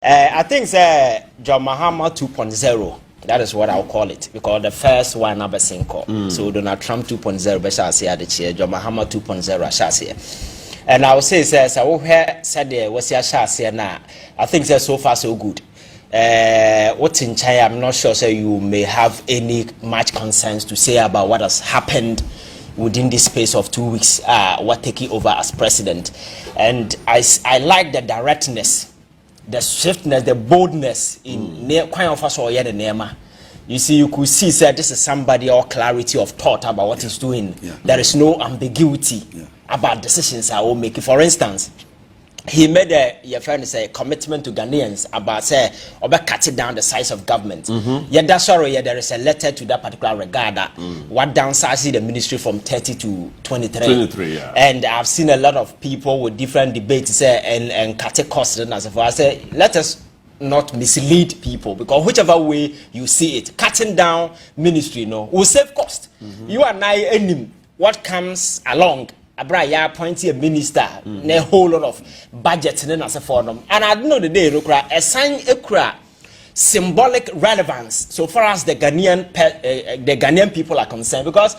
I think John Mahama 2.0. That is what I'll call it, because the first one never seen call. So Donald Trump 2.0, but shall say at the chair. John Mahama 2.0, I shall say. And I will say, says I will hear said there was your shall say now. I think so far so good. What's in China? I'm not sure. So you may have any much concerns to say about what has happened within this space of 2 weeks. What taking over as president, and I like the directness, the swiftness, the boldness in quite of us or yet the Nema. You see, you could see that this is somebody or clarity of thought about what he's doing. There is no ambiguity about decisions I will make. For instance, he made your friend say commitment to Ghanaians about say about cutting down the size of government. Yeah, that's sorry. Yeah, there is a letter to that particular regard that what downsizing the ministry from 30 to 23. 23, yeah. And I've seen a lot of people with different debates say and cutting costs and as far. I say let us not mislead people, because whichever way you see it, cutting down ministry will save cost. You and I enemy what comes along. Abra appointed a minister, a whole lot of budget and as a forum. And I know the day a sign a symbolic relevance so far as the Ghanaian people are concerned, because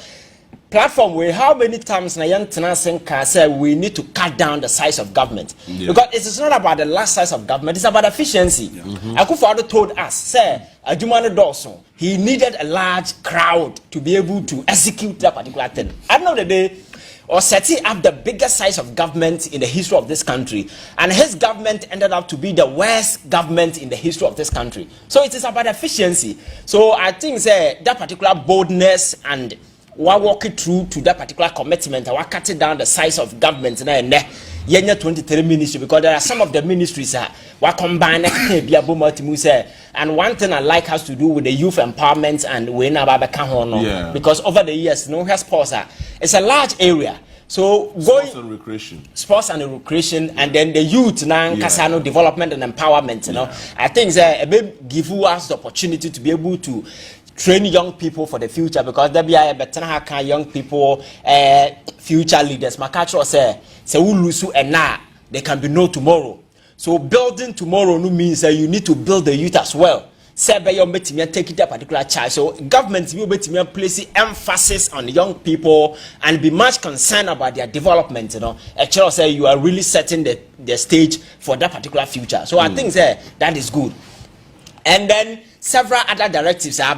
platform where how many times Nayan Tenansen can say we need to cut down the size of government, because it is not about the last size of government, it's about efficiency. Akufo-Addo told us, say Adjumani Dawson, he needed a large crowd to be able to execute that particular thing. At the end of the day, or setting up the biggest size of government in the history of this country, and his government ended up to be the worst government in the history of this country. So it is about efficiency. So I think that particular boldness and what walking through to that particular commitment, and what cutting down the size of government and 23 ministry, because there are some of the ministries what combine and one thing I like has to do with the youth empowerment and because over the years it's a large area. So sports and recreation, and then the youth now Kasano development and empowerment. I think it give us the opportunity to be able to train young people for the future, because there be a better young people future leaders. My culture say ulusu and now there can be no tomorrow. So building tomorrow means that you need to build the youth as well. Say by your meeting take that particular charge. So government will be place emphasis on young people and be much concerned about their development. Actually say you are really setting the stage for that particular future. So I think that is good. And then several other directives are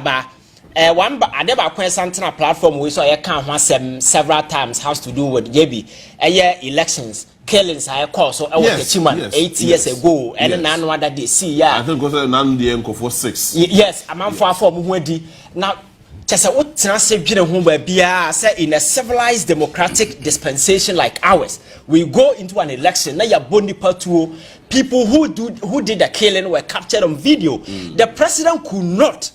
one Adeba platform we saw several times has to do with elections. Killings I call so I was 8 years ago and now that they see I think because now for 6. Yes, I'm on for now just what say in a civilized democratic dispensation like ours, we go into an election now people who did the killing were captured on video. The president could not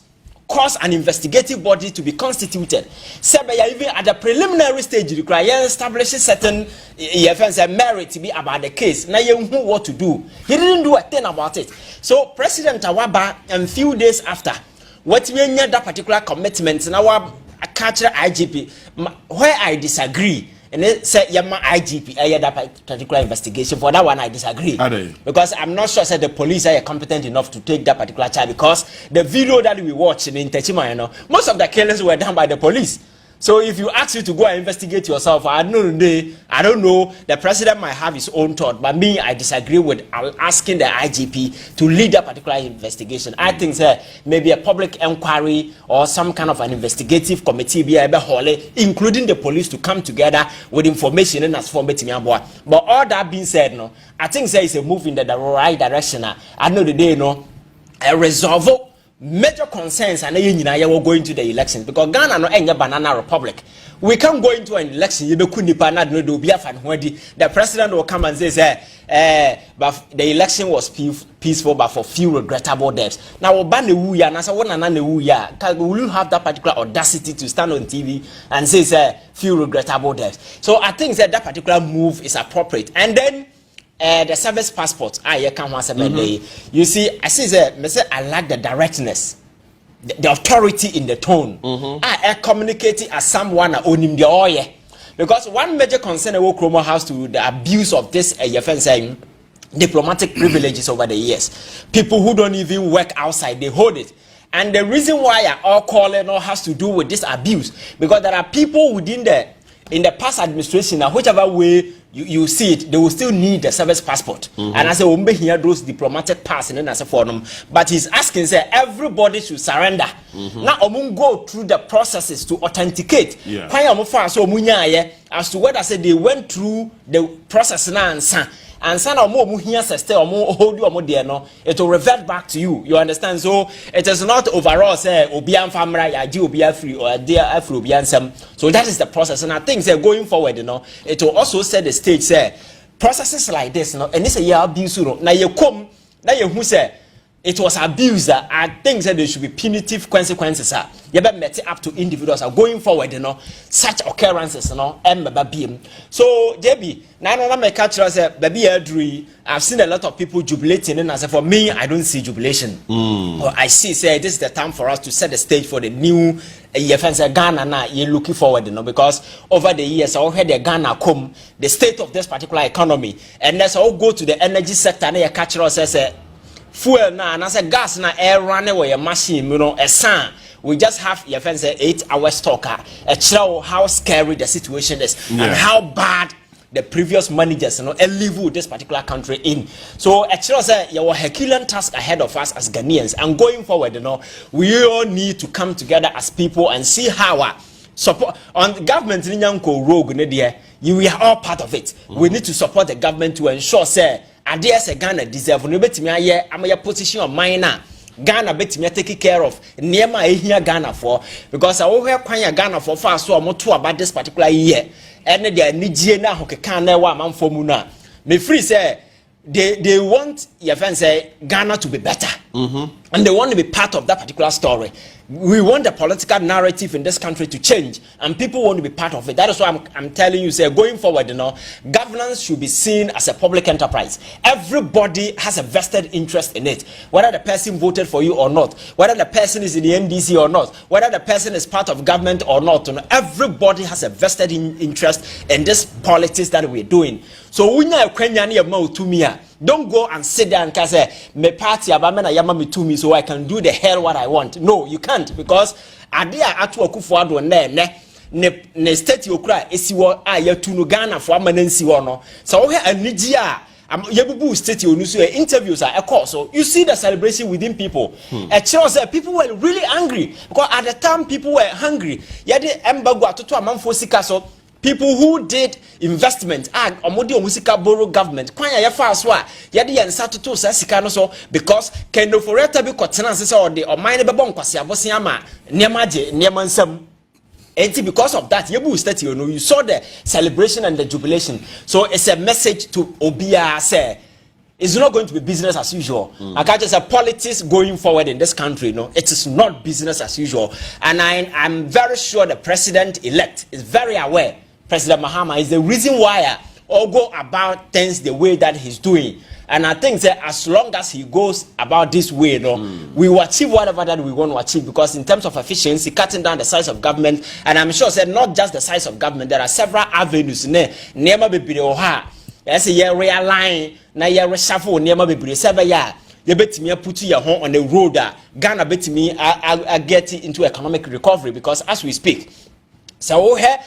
cause an investigative body to be constituted. Even at the preliminary stage, you require establishing certain merit to be about the case. Now you know what to do. He didn't do a thing about it. So President Awaba, a few days after, what we need that particular commitment, now I catch IGP where I disagree. And they said, "Yama IGP, that particular investigation." For that one, I disagree because I'm not sure that the police are competent enough to take that particular charge. Because the video that we watched in Techima, most of the killings were done by the police. So if you ask you to go and investigate yourself, I don't know. The president might have his own thought, but me, I disagree with asking the IGP to lead that particular investigation. I think maybe a public inquiry or some kind of an investigative committee be able to, including the police, to come together with information and as for me. But all that being said, I think it's a move in the right direction. I know the day, a resolve major concerns and we're going to the elections, because Ghana no any banana republic. We can't go into an election. The president will come and say, but the election was peaceful, but for few regrettable deaths. Now, will you have that particular audacity to stand on TV and say few regrettable deaths? So I think that particular move is appropriate. And then the service passport, you see, I like the directness, the authority in the tone. I communicating as someone owning the oil, because one major concern Kromo has to the abuse of this saying diplomatic privileges over the years. People who don't even work outside, they hold it. And the reason why I all calling all has to do with this abuse, because there are people within in the past administration, whichever way you see it, they will still need the service passport. And I say, we here those diplomatic pass and then as a forum. But he's asking, say, everybody should surrender. Now, we go through the processes to authenticate. As to whether say they went through the process now and son or more here stay or more hold you or more dear no, it will revert back to you. You understand? So it is not overall say obian family obia free or dear afro obiansem. So that is the process, and I think say going forward, it will also set the stage say processes like this, and this a year abuse now you come now you who say it was abuse. I think that there should be punitive consequences. You better met up to individuals going forward, such occurrences, So, JB, now my catcher said, baby, Iddrisu, I've seen a lot of people jubilating, and I said, for me, I don't see jubilation. Or I see, say, this is the time for us to set the stage for the new Ghana. Now you're looking forward, because over the years, I heard the Ghana come, the state of this particular economy, and let's all go to the energy sector, and your catcher says, fuel na and as a gas na air run away a machine, a sun. We just have your friends 8 hour stalker. A show how scary the situation is and how bad the previous managers leave this particular country in. So a show say you have a Herculean task ahead of us as Ghanaians, and going forward, we all need to come together as people and see how support on the government in Yanko rogue. We are all part of it. We need to support the government to ensure say Adia se Ghana deserve no betimi aye amaya position of mine na Ghana betimi take care of niema ehia Ghana for, because I will hear kwanya Ghana for far so omoto about this particular year and they nigie na hokeka na wa manfo mu na me free say they want your friends say Ghana to be better, and they want to be part of that particular story. We want the political narrative in this country to change, and people want to be part of it. That is why I'm telling you, say going forward, governance should be seen as a public enterprise. Everybody has a vested interest in it, whether the person voted for you or not, whether the person is in the NDC or not, whether the person is part of government or not. Everybody has a vested interest in this politics that we're doing. So we know don't go and sit there and say me party abamena yama me to me so I can do the hell what I want. No, you can't, because adia atu akufo ado ne state okura esiwo ayatu no Ghana for amanansi wo no. So we anigi a yabubu state onusu interviews are course. So you see the celebration within people. People were really angry because at the time people were hungry. Yade embago atoto amanfo sika so. People who did investment omodi omusika borrow government kwanya ya fa so a yade yen satoto sa sika no so, because kendo foreta bi kotena se o de o mine be bon kwase abosen ama niamaje niamansam. And because of that, you saw the celebration and the jubilation. So it's a message to Obia say it's not going to be business as usual. I can't just say politics going forward in this country. No, it is not business as usual. And I'm very sure the president-elect is very aware. President Mahama is the reason why I all go about things the way that he's doing. And I think that as long as he goes about this way, we will achieve whatever that we want to achieve. Because in terms of efficiency, cutting down the size of government, and I'm sure that not just the size of government, there are several avenues. Nema be oha. As a year realign, na year reshuffle, nema be several year. You bet me put your home on the road. Ghana bet me I get into economic recovery, because as we speak, so here.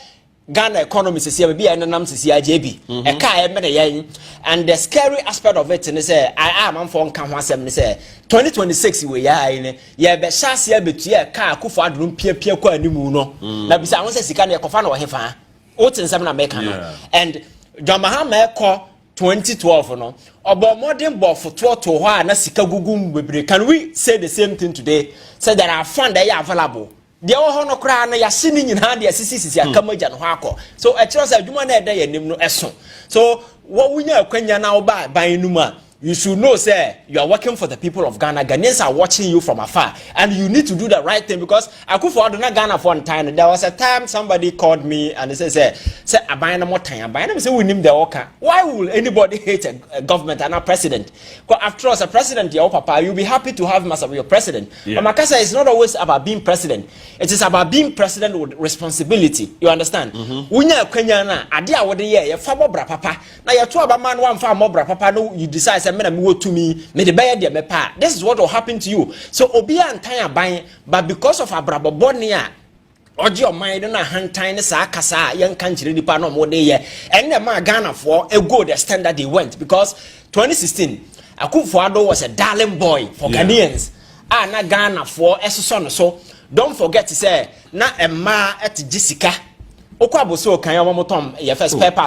Ghana economy says here be anam says JB e ka e and the scary aspect of it is say I am for kan ho asem say 2026 we ya ne ye be shase ya betu e ka akufo adrum pia kwa animu no na bisa won say sika na ekofa na wo hefa o tinsem na make no. And John Mahama ko 2012 no obo modern bo foto to ho na sika gugum bebre. Can we say the same thing today? Say there are funds that are available. They all no cry na yasini nyina de asisi akamaja no akọ. So a chance adwuma na ede yanim no eso. So what we nya kwanya na oba ban numa you should know, say, you are working for the people of Ghana. Ghanaians are watching you from afar, and you need to do the right thing because Akufo-Addo na Ghana for one time. There was a time somebody called me and they say, I buy no more time. I say we need the worker. Why will anybody hate a government and a president? Because after all, as a president, your papa, you'll be happy to have him as your president. Yeah. But Makasa, it's not always about being president. It is about being president with responsibility. You understand? Unya Kenya na adia wode ye fa mobra papa. Na ye to abaman wan fa mobra papa no you decide say me na me wo to me the buy de me pa. This is what will happen to you. So obi antan aban, but because of abrabobone a oje o mind na hantan ne sa kasa yen kan kire nipa no mo de ye. And the man Ghana for a go the standard they went because 2016 Akufo-Addo was a darling boy for Ghanaians. Na Ghana for eso so don't forget to say na emma et Jessica Okwaboso kan ya motom your first paper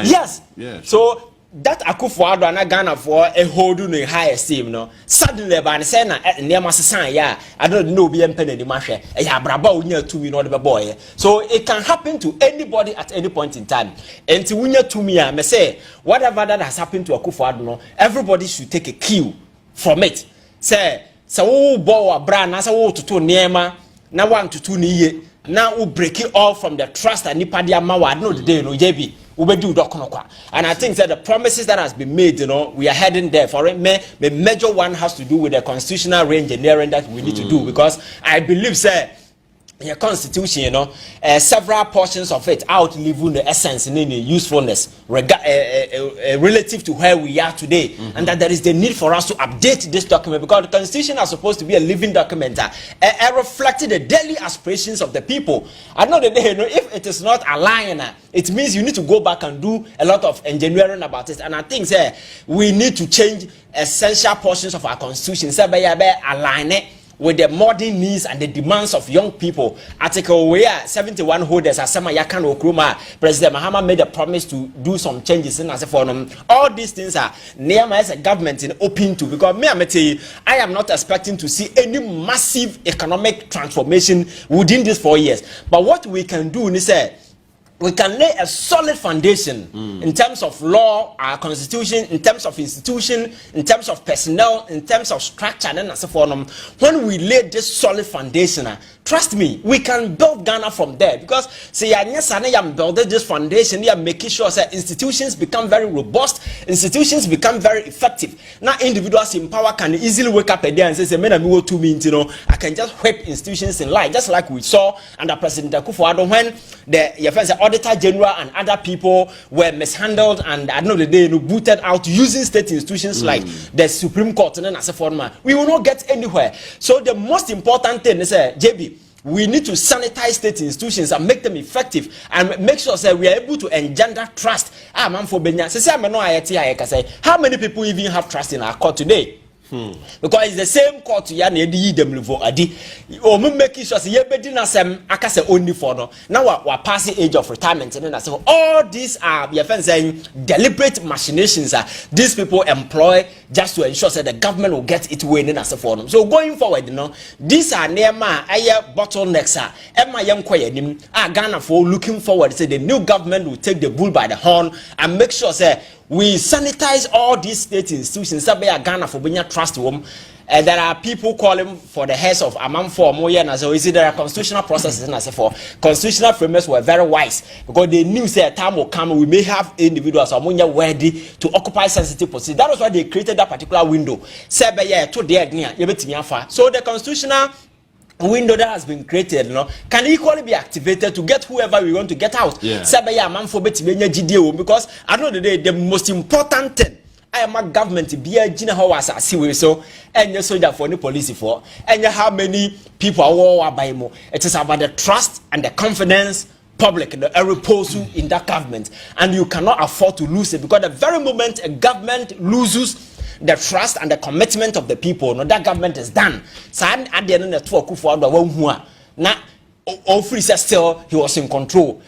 yes. So that Akufo-Addo and Ghana for a hold in high esteem no suddenly by say na near masan ya I don't know be empene di mahwe e ya braba unya tumi no the boy. So it can happen to anybody at any point in time. And to unya tumi ya me say whatever that has happened to Akufo-Addo no everybody should take a cue from it. Say wo bo abra na say wo tutu niema na wan tutu ni ye now we break it all from the trust and nipa dia ma wa no the day no JB we do dokonokwa. And I think that the promises that has been made, you know, we are heading there for it. The major one has to do with the constitutional re-engineering that we need to do because I believe say your constitution, you know, several portions of it outliving the essence and the usefulness relative to where we are today, and that there is the need for us to update this document because the constitution is supposed to be a living document, reflecting the daily aspirations of the people. I know that you know, if it is not aligned, it means you need to go back and do a lot of engineering about it. And I think we need to change essential portions of our constitution, align it with the modern needs and the demands of young people. Article where 71 holders as Sama Yakan Okruma, President Mahama made a promise to do some changes in as a forum. All these things are near as a government in open to because I am not expecting to see any massive economic transformation within these 4 years. But what we can do is we can lay a solid foundation in terms of law, our constitution, in terms of institution, in terms of personnel, in terms of structure, and so forth. When we lay this solid foundation, trust me, we can build Ghana from there. Because say I am building this foundation, you are making sure that institutions become very robust, institutions become very effective. Now individuals in power can easily wake up a day and say, "Men are me to me, you know, I can just whip institutions in line," just like we saw under President Akufo-Addo when the Auditor General and other people were mishandled and I know that they booted out using state institutions like the Supreme Court and as a former. We will not get anywhere. So the most important thing is JB, we need to sanitize state institutions and make them effective and make sure that we are able to engender trust. How many people even have trust in our court today? Because it's the same court ya na edi dem level adi o me make sure say ye bedi na sem aka say only for no now we pass the age of retirement and na say all these are your friends saying deliberate machinations these people employ just to ensure that the government will get it way na say for them. So going forward, you know, these are near bottlenecks Emma yam kwayanim Ghana for looking forward say the new government will take the bull by the horn and make sure say we sanitize all these state institutions. Ghana for being trust them. There are people calling for the heads of Amam for more years. So is it there are constitutional processes and as for constitutional frameworks were very wise because they knew that time will come we may have individuals are ready to occupy sensitive positions. That was why they created that particular window. So the constitutional window that has been created, you know, can equally be activated to get whoever we want to get out. Because I know the most important thing I am a government be a Gina Howas as we so and your soldier for the police for and how many people are by more. It is about the trust and the confidence public the repose in that government, and you cannot afford to lose it because the very moment a government loses the trust and the commitment of the people, no, that government is done. So at the end of the Akufo-Addo now all free still he was in control.